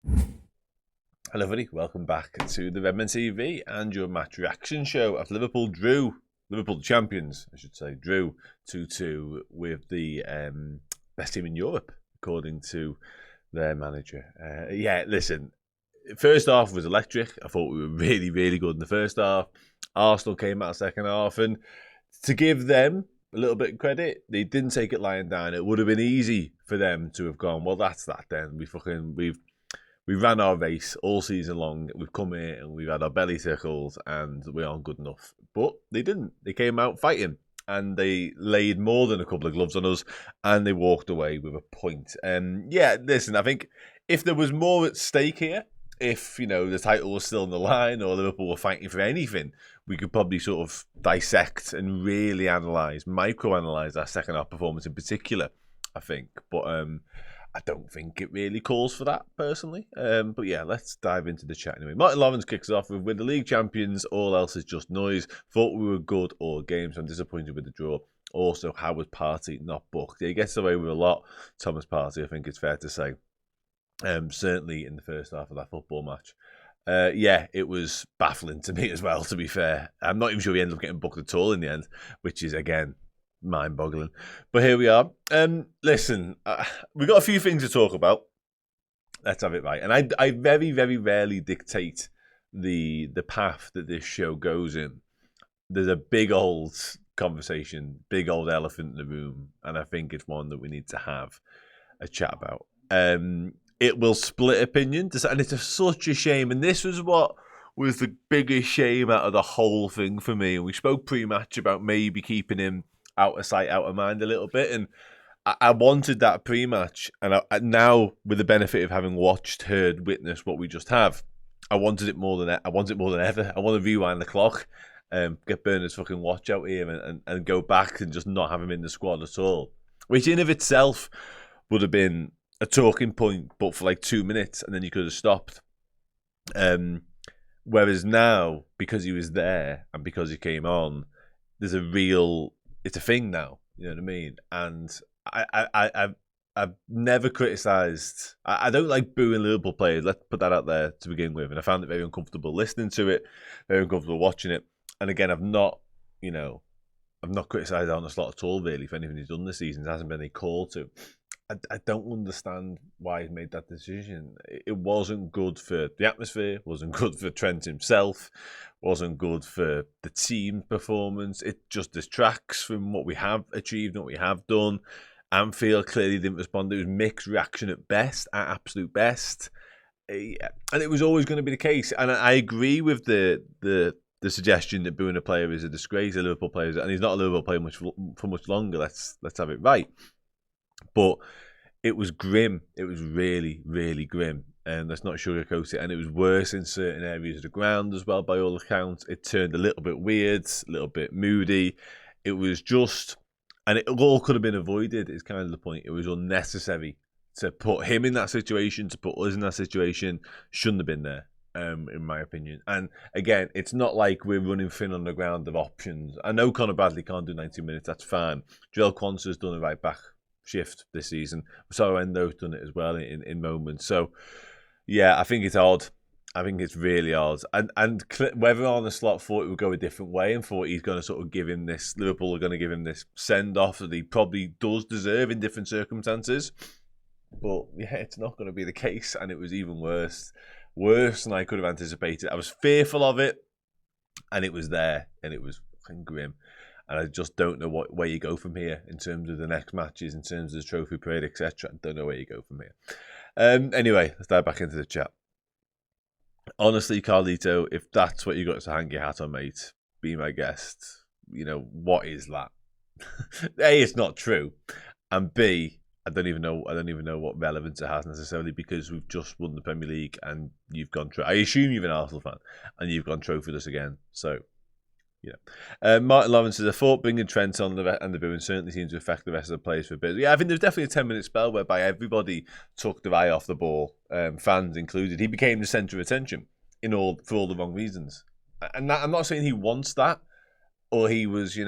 Hello everybody, welcome back to the Redmen TV and your match reaction show after Liverpool the champions, I should say, drew 2-2 with the best team in Europe, according to their manager. Listen, first half was electric. I thought we were really, really good in the first half. Arsenal came out second half, and to give them a little bit of credit, they didn't take it lying down. It would have been easy for them to have gone, well, that's that then. We ran our race all season long. We've come here and we've had our belly tickles and we aren't good enough. But they didn't. They came out fighting and they laid more than a couple of gloves on us and they walked away with a point. Listen, I think if there was more at stake here, if, the title was still on the line or Liverpool were fighting for anything, we could probably sort of dissect and really micro-analyse our second half performance in particular, I think. But I don't think it really calls for that, personally. But yeah, let's dive into the chat anyway. Martin Lawrence kicks off with, we're the league champions, all else is just noise. Thought we were good all games, so I'm disappointed with the draw. Also, how was Partey not booked? He gets away with a lot, Thomas Partey, I think it's fair to say. Certainly in the first half of that football match. It was baffling to me as well, to be fair. I'm not even sure he ended up getting booked at all in the end, which is, again, mind-boggling. But here we are. Listen, we've got a few things to talk about. Let's have it right. And I very, very rarely dictate the path that this show goes in. There's a big old conversation, big old elephant in the room, and I think it's one that we need to have a chat about. It will split opinion, and it's such a shame. And this was what was the biggest shame out of the whole thing for me. And we spoke pre-match about maybe keeping him out of sight, out of mind a little bit. And I wanted that pre-match. And now, with the benefit of having watched, heard, witnessed what we just have, I wanted it more than ever. I want to rewind the clock, get Bernard's fucking watch out here and go back and just not have him in the squad at all. Which in of itself would have been a talking point, but for like 2 minutes, and then you could have stopped. Whereas now, because he was there and because he came on, it's a thing now. You know what I mean? And I've never criticised. I don't like booing Liverpool players. Let's put that out there to begin with. And I found it very uncomfortable listening to it, very uncomfortable watching it. And again, I've not criticised Arne Slot at all, really, for anything he's done this season. There hasn't been any call to. I don't understand why he made that decision. It wasn't good for the atmosphere, wasn't good for Trent himself, wasn't good for the team performance. It just distracts from what we have achieved and what we have done. Anfield clearly didn't respond. It was mixed reaction at best, at absolute best. And it was always going to be the case. And I agree with the suggestion that booing a player is a disgrace, a Liverpool player, and he's not a Liverpool player for much longer. Let's have it right. But it was grim. It was really, really grim. And let's not sugarcoat it. And it was worse in certain areas of the ground as well, by all accounts. It turned a little bit weird, a little bit moody. It was just, and it all could have been avoided, is kind of the point. It was unnecessary to put him in that situation, to put us in that situation. Shouldn't have been there, in my opinion. And again, it's not like we're running thin on the ground of options. I know Conor Bradley can't do 90 minutes. That's fine. Joel Quansah's done a right back shift this season. Sorry, Endo's done it as well in moments. So, yeah, I think it's odd. I think it's really odd. And whether Arne Slot thought it would go a different way and thought he's going to sort of give him this, Liverpool are going to give him this send-off that he probably does deserve in different circumstances. But, yeah, it's not going to be the case. And it was even worse. Worse than I could have anticipated. I was fearful of it. And it was there. And it was fucking grim. And I just don't know where you go from here in terms of the next matches, in terms of the trophy parade, etc. I don't know where you go from here. Anyway, let's dive back into the chat. Honestly, Carlito, if that's what you got to hang your hat on, mate, be my guest. What is that? A, it's not true. And B, I don't even know what relevance it has necessarily, because we've just won the Premier League and you've gone. I assume you're an Arsenal fan and you've gone trophyless again. So. Yeah. Martin Lawrence says, I thought bringing Trent on and the booing certainly seemed to affect the rest of the players for a bit. Yeah, I think there's definitely a 10-minute spell whereby everybody took their eye off the ball, fans included. He became the centre of attention for all the wrong reasons. And I'm not saying he wants that or he was,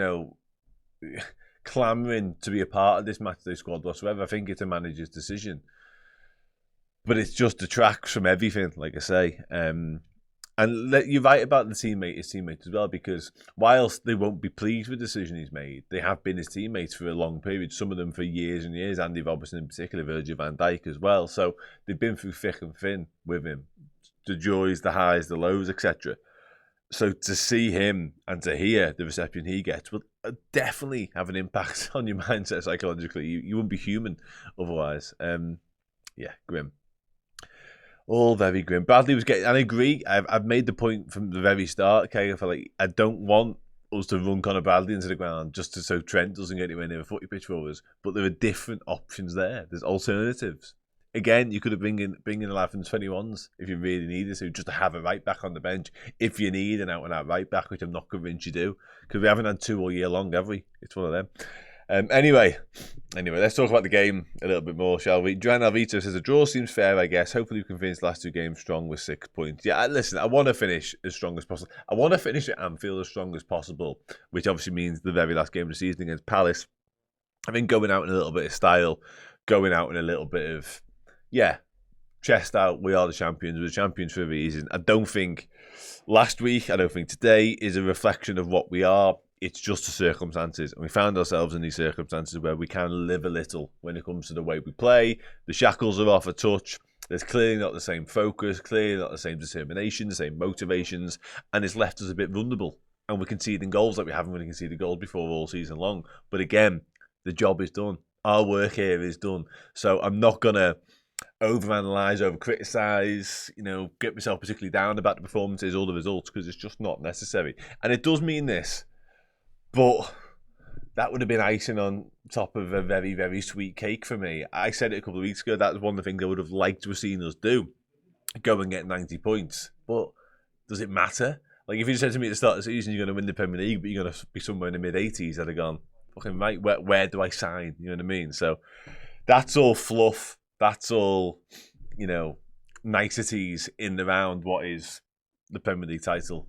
clamouring to be a part of this matchday squad whatsoever. I think it's a manager's decision. but it just detracts from everything, like I say. And you're right about his teammates as well, because whilst they won't be pleased with the decision he's made, they have been his teammates for a long period, some of them for years and years, Andy Robertson in particular, Virgil van Dijk as well. So they've been through thick and thin with him, the joys, the highs, the lows, etc. So to see him and to hear the reception he gets will definitely have an impact on your mindset psychologically. You wouldn't be human otherwise. Yeah, grim. All very grim. Bradley was getting, and I agree. I've made the point from the very start. Okay, I feel like I don't want us to run Conor Bradley into the ground just so Trent doesn't get anywhere near a footy pitch for us. But there are different options there. There's alternatives. Again, you could have bring in 11 21s if you really needed to, just to have a right back on the bench. If you need an out-and-out right back, which I'm not convinced you do, because we haven't had two all year long, have we? It's one of them. Anyway, let's talk about the game a little bit more, shall we? Joan Alvito says, a draw seems fair, I guess. Hopefully we can finish the last two games strong with 6 points. Yeah, listen, I want to finish as strong as possible. I want to finish at Anfield as strong as possible, which obviously means the very last game of the season against Palace. I think going out in a little bit of style, going out in a little bit of, chest out, we are the champions. We're the champions for a reason. I don't think last week, I don't think today is a reflection of what we are. It's just the circumstances. And we found ourselves in these circumstances where we can live a little when it comes to the way we play. The shackles are off a touch. There's clearly not the same focus, clearly not the same determination, the same motivations, and it's left us a bit vulnerable. And we're conceding goals that we haven't really conceded goals before all season long. But again, the job is done. Our work here is done. So I'm not going to overanalyze, over-criticise, get myself particularly down about the performances or the results, because it's just not necessary. And it does mean this, but that would have been icing on top of a very, very sweet cake for me. I said it a couple of weeks ago, that was one of the things I would have liked to have seen us do, go and get 90 points. But does it matter? Like, if you said to me at the start of the season, you're going to win the Premier League, but you're going to be somewhere in the mid-80s, I'd have gone, fucking right, where do I sign? You know what I mean? So that's all fluff. That's all, niceties in and around what is the Premier League title.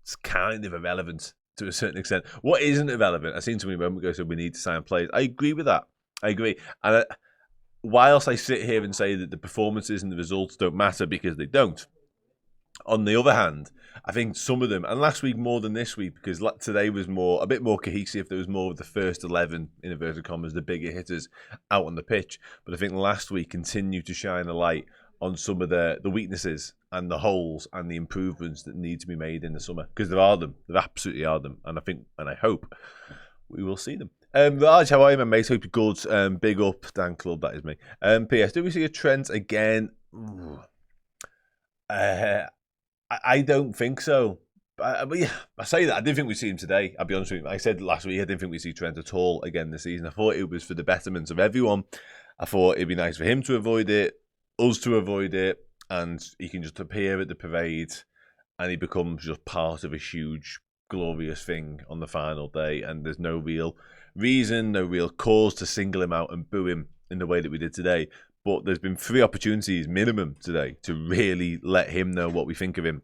It's kind of irrelevant to a certain extent. What isn't irrelevant? I've seen somebody a moment ago say we need to sign players. I agree with that. I agree. And whilst I sit here and say that the performances and the results don't matter, because they don't, on the other hand, I think some of them, and last week more than this week, because today was a bit more cohesive. There was more of the first 11, in inverted commas, the bigger hitters out on the pitch. But I think last week continued to shine a light on some of the weaknesses and the holes and the improvements that need to be made in the summer, because there are them. There absolutely are them. And I think, and I hope, we will see them. Raj, how are you, my mate? Hope you're good. Big up, Dan Club, that is me. PS, do we see a trend again? I don't think so. But yeah, I say that. I didn't think we'd see him today. I'll be honest with you. I said last week I didn't think we'd see Trent at all again this season. I thought it was for the betterment of everyone. I thought it'd be nice for him to avoid it, us to avoid it, and he can just appear at the parade and he becomes just part of a huge, glorious thing on the final day. And there's no real reason, no real cause to single him out and boo him in the way that we did today. But there's been 3 opportunities minimum today to really let him know what we think of him.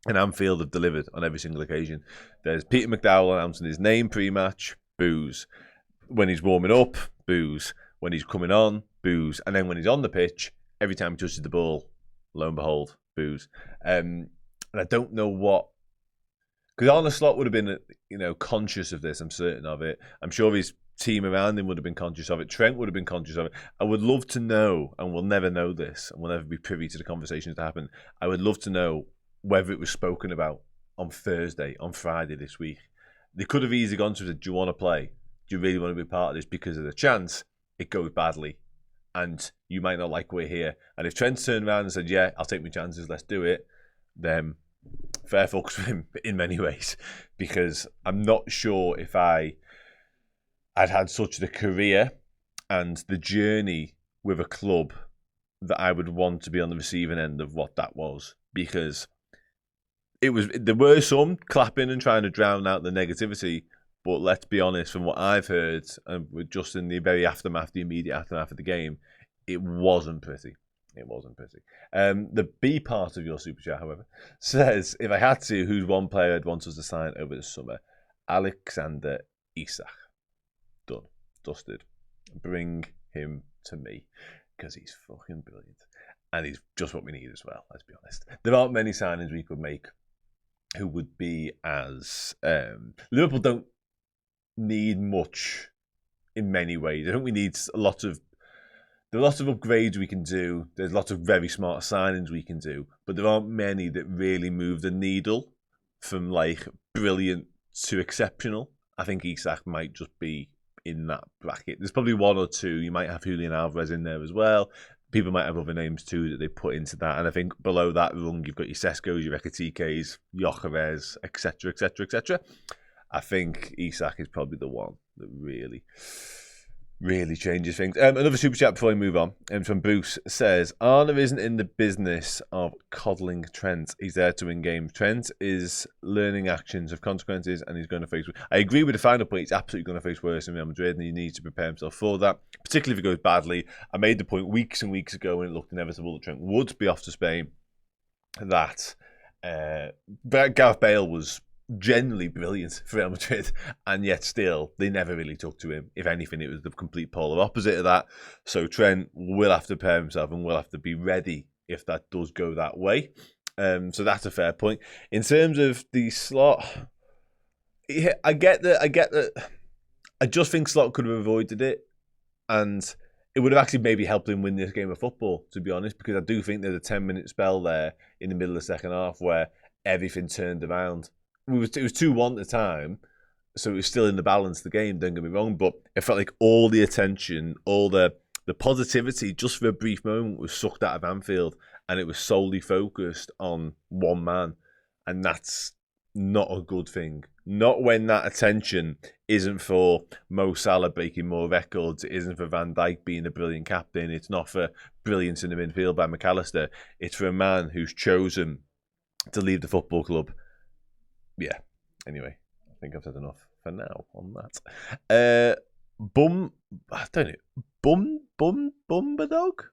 And Anfield have delivered on every single occasion. There's Peter McDowell announcing his name pre-match, boos. When he's warming up, boos. When he's coming on, boos. And then when he's on the pitch, every time he touches the ball, lo and behold, boos. And I don't know what... Because Arne Slot would have been, conscious of this, I'm certain of it. I'm sure his team around him would have been conscious of it. Trent would have been conscious of it. I would love to know, and we'll never know this, and we'll never be privy to the conversations that happen. I would love to know whether it was spoken about on Thursday, on Friday this week. They could have easily gone to the, do you want to play? Do you really want to be part of this? Because there's a chance it goes badly and you might not like we're here. And if Trent turned around and said, yeah, I'll take my chances, let's do it, then fair fucks for him in many ways. Because I'm not sure if I'd had such the career and the journey with a club that I would want to be on the receiving end of what that was. Because there were some clapping and trying to drown out the negativity, but let's be honest, from what I've heard, and just in the very the immediate aftermath of the game, it wasn't pretty. It wasn't pretty. The B part of your super chat, however, says, if I had to, who's one player I'd want us to sign over the summer? Alexander-Isak. Done. Dusted. Bring him to me, because he's fucking brilliant. And he's just what we need as well, let's be honest. There aren't many signings we could make who would be as... Liverpool don't need much in many ways. I think we need a lot of... There are lots of upgrades we can do. There's lots of very smart signings we can do. But there aren't many that really move the needle from like brilliant to exceptional. I think Isak might just be in that bracket. There's probably one or two. You might have Julian Alvarez in there as well. People might have other names too that they put into that. And I think below that rung, you've got your Seskos, your Ekatikes, Gyökeres, etc., etc., etc. I think Isak is probably the one that really changes things. Another super chat before we move on. From Bruce says, Arnold isn't in the business of coddling Trent. He's there to win games. Trent is learning actions of consequences and he's going to face... I agree with the final point. He's absolutely going to face worse in Real Madrid and he needs to prepare himself for that, particularly if it goes badly. I made the point weeks and weeks ago when it looked inevitable that Trent would be off to Spain that Gareth Bale was generally brilliant for Real Madrid, and yet still they never really took to him. If anything, it was the complete polar opposite of that. So Trent will have to prepare himself and will have to be ready if that does go that way. So that's a fair point. In terms of the slot, I get that. I just think Slot could have avoided it, and it would have actually maybe helped him win this game of football, to be honest, because I do think there's a 10-minute spell there in the middle of the second half where everything turned around. It was 2-1 at the time, so it was still in the balance of the game, don't get me wrong, but it felt like all the attention, all the positivity, just for a brief moment, was sucked out of Anfield, and it was solely focused on one man, and that's not a good thing. Not when that attention isn't for Mo Salah breaking more records, it isn't for Van Dijk being a brilliant captain, it's not for brilliance in the midfield by McAllister, it's for a man who's chosen to leave the football club. Yeah. Anyway, I think I've said enough for now on that.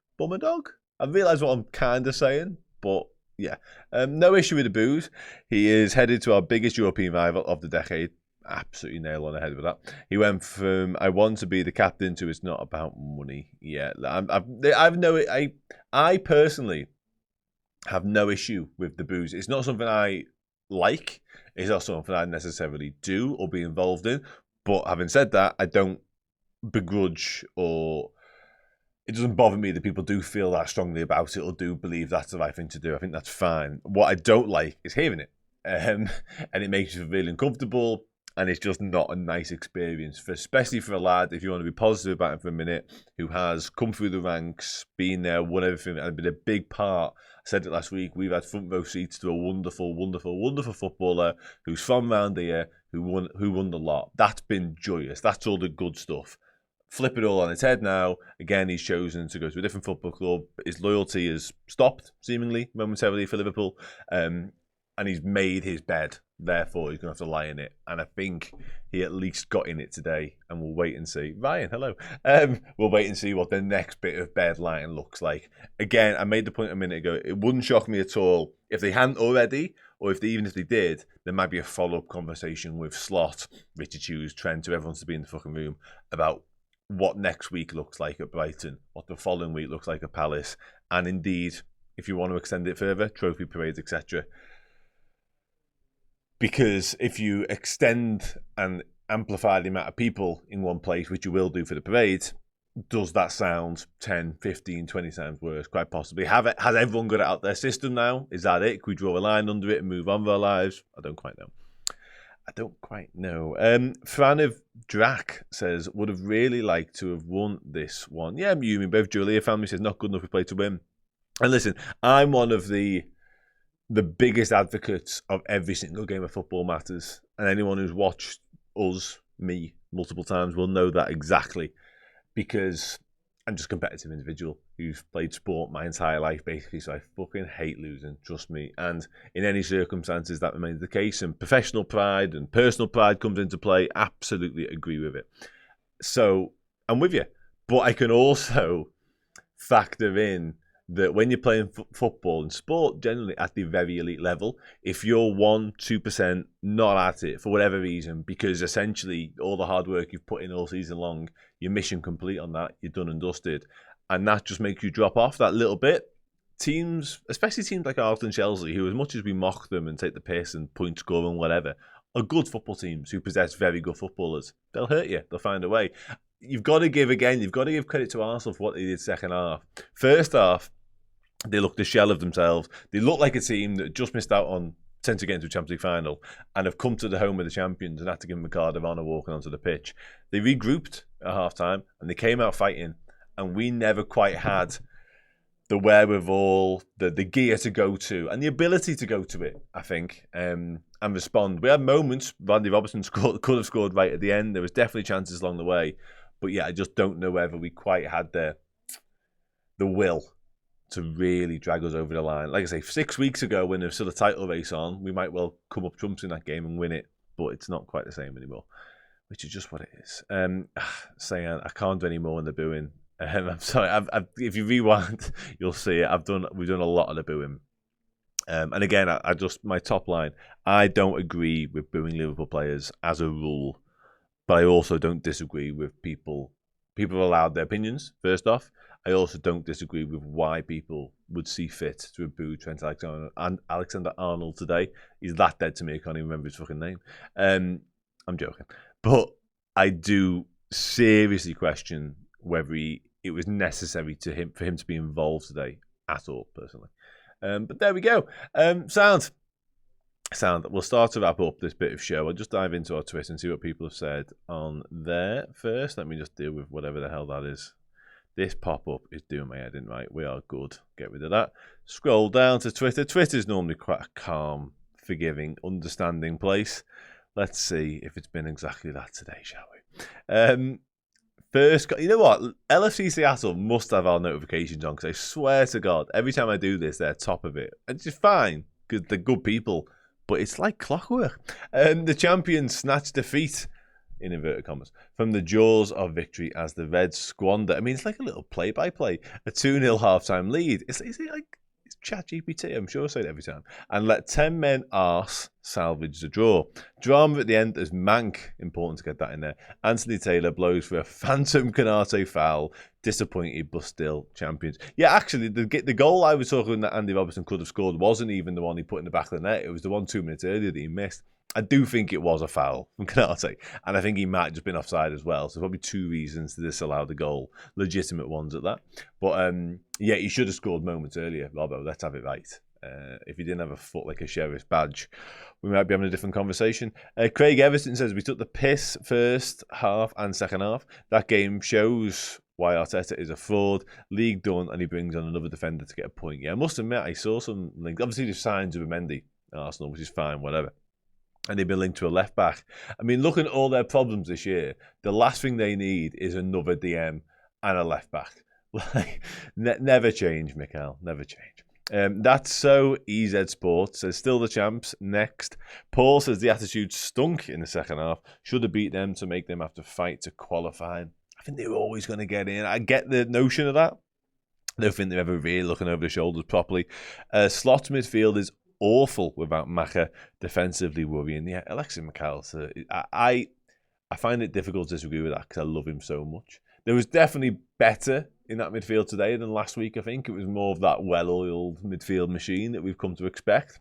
Bumbadog? I realise what I'm kind of saying, but yeah. No issue with the booze. He is headed to our biggest European rival of the decade. Absolutely nail on the head with that. He went from I want to be the captain to it's not about money. Yeah, I personally have no issue with the booze. It's not something I like. It's not something I necessarily do or be involved in. But having said that, I don't begrudge or it doesn't bother me that people do feel that strongly about it or do believe that's the right thing to do. I think that's fine. What I don't like is hearing it. And it makes you feel really uncomfortable. And it's just not a nice experience, especially for a lad, if you want to be positive about him for a minute, who has come through the ranks, been there, won everything, and been a big part. I said it last week, we've had front row seats to a wonderful, wonderful, wonderful footballer who's from round here, who won the lot. That's been joyous. That's all the good stuff. Flip it all on its head now. Again, he's chosen to go to a different football club. His loyalty has stopped, seemingly, momentarily for Liverpool. And he's made his bed. Therefore, he's going to have to lie in it. And I think he at least got in it today. And we'll wait and see. Ryan, hello. We'll wait and see what the next bit of bed lying looks like. Again, I made the point a minute ago. It wouldn't shock me at all if they hadn't already, or even if they did, there might be a follow-up conversation with Slot, Richard Hughes, Trent, whoever wants to be in the fucking room, about what next week looks like at Brighton, what the following week looks like at Palace, and indeed, if you want to extend it further, trophy parades, etc. Because if you extend and amplify the amount of people in one place, which you will do for the parade, does that sound 10, 15, 20 times worse? Quite possibly. Has everyone got it out their system now? Is that it? Can we draw a line under it and move on with our lives? I don't quite know. Fan of Drac says, would have really liked to have won this one. Yeah, you mean both. Julia family says, not good enough we play to win. And listen, I'm one of the biggest advocates of every single game of football matters. And anyone who's watched me, multiple times will know that exactly. Because I'm just a competitive individual who's played sport my entire life, basically. So I fucking hate losing, trust me. And in any circumstances, that remains the case. And professional pride and personal pride comes into play. Absolutely agree with it. So I'm with you. But I can also factor in that when you're playing football and sport, generally at the very elite level, if you're 1-2% not at it for whatever reason, because essentially all the hard work you've put in all season long, you're mission complete on that, you're done and dusted, and that just makes you drop off that little bit, teams, especially teams like Arsenal and Chelsea, who as much as we mock them and take the piss and point score and whatever, are good football teams who possess very good footballers. They'll hurt you. They'll find a way. You've got to give credit to Arsenal for what they did second half. First half, they looked a shell of themselves. They looked like a team that just missed out on potentially getting to a Champions League final and have come to the home of the champions and had to give them a card of honour walking onto the pitch. They regrouped at half-time and they came out fighting, and we never quite had the wherewithal, the gear to go to, and the ability to go to it, I think, and respond. We had moments. Randy Robertson could have scored right at the end. There was definitely chances along the way. But yeah, I just don't know whether we quite had the will to really drag us over the line. Like I say, 6 weeks ago, when there was still a title race on, we might well come up trumps in that game and win it. But it's not quite the same anymore, which is just what it is. Saying I can't do any more in the booing. I'm sorry. If you rewind, you'll see it. We've done a lot of the booing. And again, I just my top line. I don't agree with booing Liverpool players as a rule, but I also don't disagree with people. People have allowed their opinions. First off, I also don't disagree with why people would see fit to have booed Trent Alexander-Arnold today. He's that dead to me. I can't even remember his fucking name. I'm joking, but I do seriously question whether it was necessary for him to be involved today at all, personally. But there we go. Sound. We'll start to wrap up this bit of show. I'll just dive into our Twitter and see what people have said on there first. Let me just deal with whatever the hell that is. This pop-up is doing my head in, right? We are good. Get rid of that. Scroll down to Twitter. Twitter's normally quite a calm, forgiving, understanding place. Let's see if it's been exactly that today, shall we? First, you know what? LFC Seattle must have our notifications on, because I swear to God, every time I do this, they're top of it. It's just fine, because they're good people, but it's like clockwork. The champions snatch defeat, in inverted commas, from the jaws of victory as the Reds squander. I mean, it's like a little play-by-play. A 2-0 half-time lead. Is it like ChatGPT? I'm sure I say it every time. And let 10 men arse salvage the draw. Drama at the end as Mank, important to get that in there. Anthony Taylor blows for a phantom Canate foul. Disappointed, but still champions. Yeah, actually, the goal I was talking that Andy Robertson could have scored wasn't even the one he put in the back of the net. It was the one 2 minutes earlier that he missed. I do think it was a foul from Canate, and I think he might have just been offside as well. So probably two reasons to disallow the goal, legitimate ones at that. But yeah, he should have scored moments earlier, Robbo. Let's have it right. If he didn't have a foot like a sheriff's badge, we might be having a different conversation. Craig Everton says we took the piss first half and second half. That game shows why Arteta is a fraud. League done, and he brings on another defender to get a point. Yeah, I must admit, I saw some links. Obviously, there's signs of Mendy at Arsenal, which is fine, whatever. And they've been linked to a left back. I mean, looking at all their problems this year, the last thing they need is another DM and a left back. Like, never change, Mikel. Never change. That's so. EZ Sports says still the champs. Next, Paul says the attitude stunk in the second half. Should have beat them to make them have to fight to qualify. I think they were always going to get in. I get the notion of that. I don't think they're ever really looking over their shoulders properly. Slot midfield is awful without Maka, defensively worrying. Yeah, Alexis McAllister, I find it difficult to disagree with that because I love him so much. There was definitely better in that midfield today than last week, I think. It was more of that well-oiled midfield machine that we've come to expect.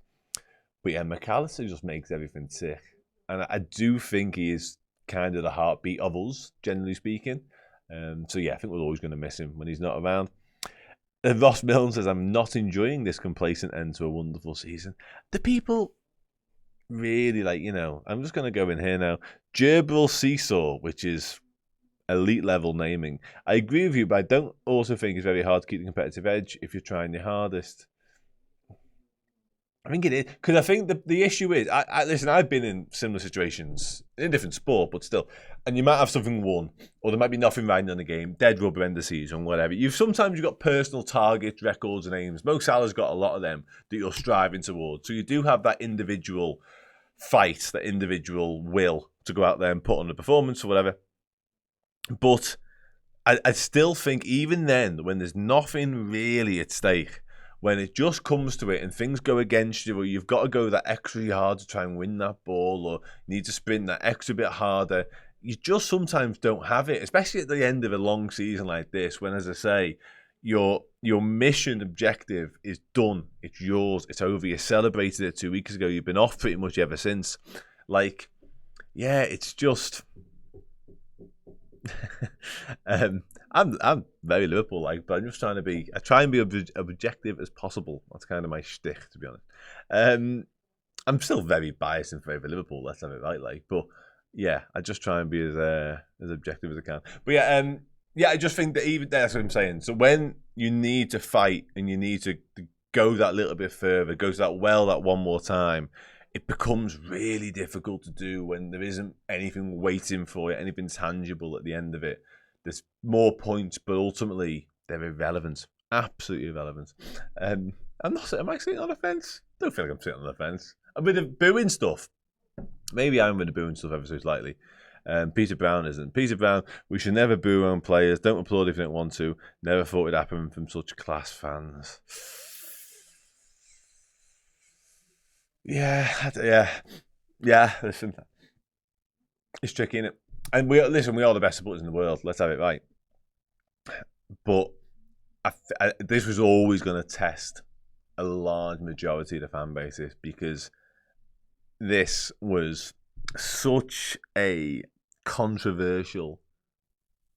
But yeah, McAllister just makes everything tick. And I do think he is kind of the heartbeat of us, generally speaking. So yeah, I think we're always going to miss him when he's not around. Ross Milne says, I'm not enjoying this complacent end to a wonderful season. The people really I'm just going to go in here now. Gerbil Seesaw, which is elite level naming. I agree with you, but I don't also think it's very hard to keep the competitive edge if you're trying your hardest. I think it is, because I think the issue is, listen, I've been in similar situations, in a different sport, but still, and you might have something won, or there might be nothing riding on the game, dead rubber end of season, whatever. Sometimes you've got personal targets, records, and aims. Mo Salah's got a lot of them that you're striving towards. So you do have that individual fight, that individual will to go out there and put on a performance or whatever. But I still think, even then, when there's nothing really at stake, when it just comes to it and things go against you, or you've got to go that extra hard to try and win that ball, or you need to sprint that extra bit harder, you just sometimes don't have it, especially at the end of a long season like this, when, as I say, your mission objective is done. It's yours. It's over. You celebrated it 2 weeks ago. You've been off pretty much ever since. Like, yeah, it's just. I'm very Liverpool like, but I'm just trying to be. I try and be objective as possible. That's kind of my shtick, to be honest. I'm still very biased in favour of Liverpool. Let's have it right, like, but yeah, I just try and be as objective as I can. But yeah, I just think that even that's what I'm saying. So when you need to fight and you need to go that little bit further, go to that well that one more time, it becomes really difficult to do when there isn't anything waiting for it, anything tangible at the end of it. There's more points, but ultimately they're irrelevant, absolutely irrelevant. Am I sitting on the fence? I don't feel like I'm sitting on the fence. A bit of booing stuff. Maybe I'm going to booing stuff ever so slightly. Peter Brown isn't. Peter Brown, we should never boo our own players. Don't applaud if you don't want to. Never thought it'd happen from such class fans. Yeah. Listen, it's tricky, isn't it? And we are the best supporters in the world. Let's have it right. But this was always going to test a large majority of the fan bases because this was such a controversial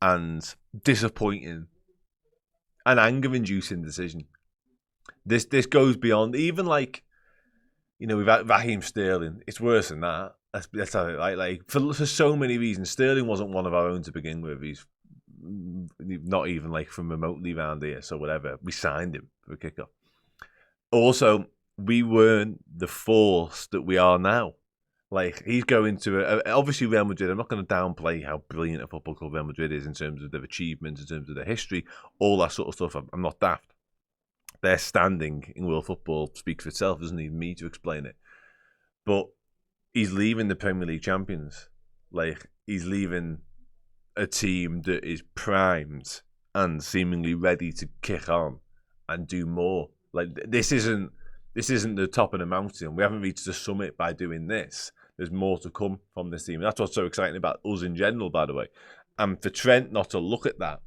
and disappointing and anger-inducing decision. This goes beyond even like, you know, we've had Raheem Sterling. It's worse than that. Let's have it right. Like for so many reasons, Sterling wasn't one of our own to begin with. He's not even like from remotely around here, so whatever. We signed him for a kickoff. Also, we weren't the force that we are now. Like, he's going to obviously Real Madrid. I'm not going to downplay how brilliant a football club Real Madrid is in terms of their achievements, in terms of their history, all that sort of stuff. I'm not daft. Their standing in world football speaks for itself. Doesn't need me to explain it. But he's leaving the Premier League champions. Like, he's leaving a team that is primed and seemingly ready to kick on and do more. Like, this isn't the top of the mountain. We haven't reached the summit by doing this. There's more to come from this team. And that's what's so exciting about us in general, by the way. And for Trent not to look at that,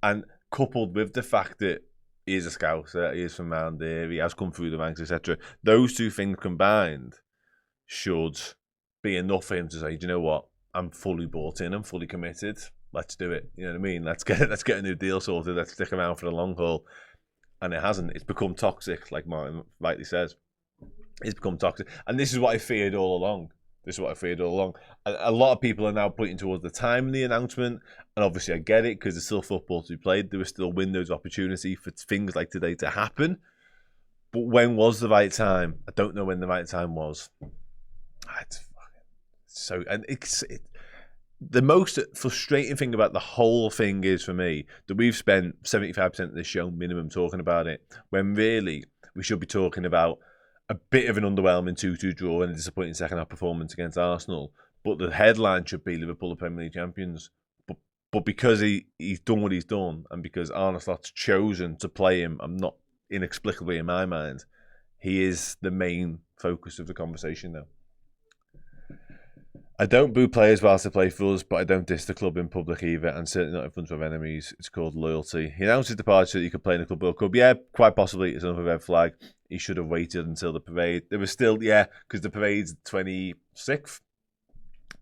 and coupled with the fact that he is a Scouser, he is from around there, he has come through the ranks, etc. Those two things combined should be enough for him to say, do you know what? I'm fully bought in. I'm fully committed. Let's do it. You know what I mean? Let's get a new deal sorted. Let's stick around for the long haul. And it hasn't. It's become toxic, like Martin rightly says. It's become toxic. And this is what I feared all along. A lot of people are now pointing towards the time of the announcement. And obviously I get it because there's still football to be played. There were still windows of opportunity for things like today to happen. But when was the right time? I don't know when the right time was. The most frustrating thing about the whole thing is, for me, that we've spent 75% of this show minimum talking about it, when really we should be talking about a bit of an underwhelming 2-2 draw and a disappointing second half performance against Arsenal. But the headline should be Liverpool are Premier League champions. But because he's done what he's done, and because Arne Slot's chosen to play him, I'm not inexplicably in my mind, he is the main focus of the conversation now. I don't boo players whilst they play for us, but I don't diss the club in public either, and certainly not in front of our enemies. It's called loyalty. He announced his departure so that he could play in the Club World Cup. Yeah, quite possibly it's another red flag. He should have waited until the parade. There was still, because the parade's 26th.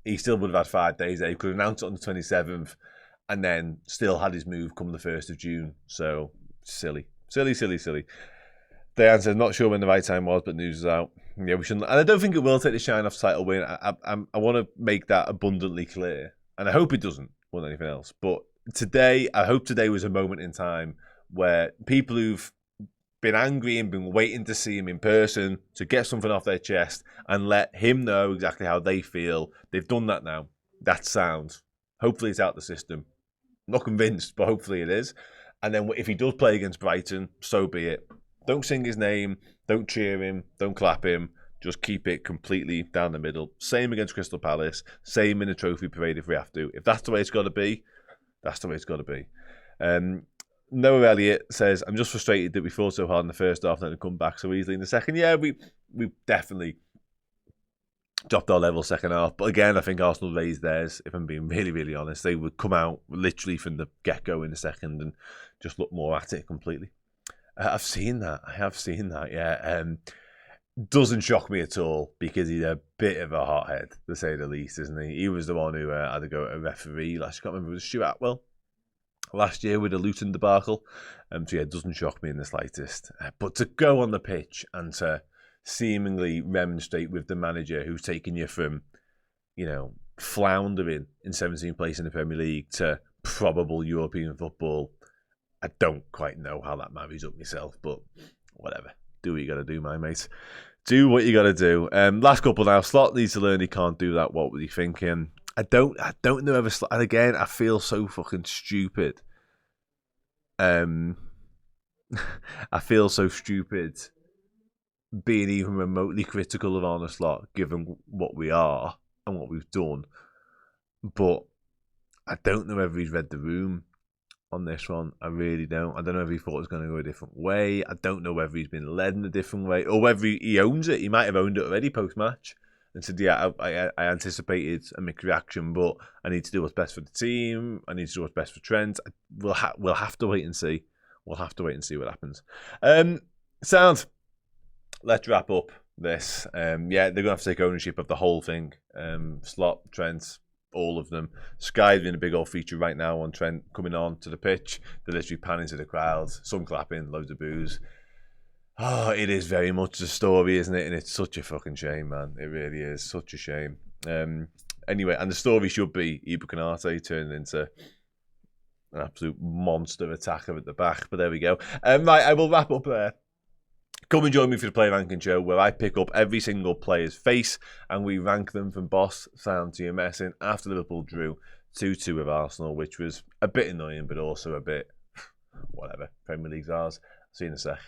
He still would have had 5 days there. He could have announced it on the 27th and then still had his move come the 1st of June. So, silly. Diaz said, not sure when the right time was, but news is out. Yeah, we shouldn't. And I don't think it will take the shine off title win. I want to make that abundantly clear. And I hope it doesn't more than anything else. But I hope today was a moment in time where people who've been angry and been waiting to see him in person to get something off their chest and let him know exactly how they feel. They've done that now. That's sound. Hopefully it's out the system. I'm not convinced, but hopefully it is. And then if he does play against Brighton, so be it. Don't sing his name. Don't cheer him. Don't clap him. Just keep it completely down the middle. Same against Crystal Palace. Same in the trophy parade if we have to. If that's the way it's got to be, that's the way it's got to be. Noah Elliott says, I'm just frustrated that we fought so hard in the first half and then come back so easily in the second. Yeah, we definitely dropped our level second half. But again, I think Arsenal raised theirs, if I'm being really, really honest. They would come out literally from the get-go in the second and just look more at it completely. I've seen that. I have seen that, yeah. Doesn't shock me at all because he's a bit of a hothead, to say the least, isn't he? He was the one who had to go to a referee last year. I can't remember, it was Stuart Atwell last year with the Luton debacle. So yeah, it doesn't shock me in the slightest. But to go on the pitch and to seemingly remonstrate with the manager who's taken you from, floundering in 17th place in the Premier League to probable European football, I don't quite know how that marries up myself, but whatever. Do what you got to do, my mate. Do what you got to do. Last couple now. Slot needs to learn he can't do that. What were you thinking? I don't know ever. And again, I feel so fucking stupid. I feel so stupid being even remotely critical of Arne Slot, given what we are and what we've done. But I don't know whether he's read the room on this one. I really don't. I don't know if he thought it was going to go a different way. I don't know whether he's been led in a different way or whether he owns it. He might have owned it already post-match and said, yeah, I anticipated a mixed reaction, but I need to do what's best for the team. I need to do what's best for Trent. We'll have to wait and see. We'll have to wait and see what happens. Sound. Let's wrap up this. They're going to have to take ownership of the whole thing. Slot, Trent, all of them. Sky's been a big old feature right now on Trent coming on to the pitch. They're literally panning to the crowds, some clapping, loads of boos. Oh, it is very much the story, isn't it? And it's such a fucking shame, man. It really is such a shame. Anyway, and the story should be Ibu Konate turning into an absolute monster attacker at the back. But there we go. Right, I will wrap up there. Come and join me for the Player Ranking Show, where I pick up every single player's face and we rank them from boss sound to your messing after Liverpool drew 2-2 with Arsenal, which was a bit annoying, but also a bit whatever. Premier League's ours. See you in a sec.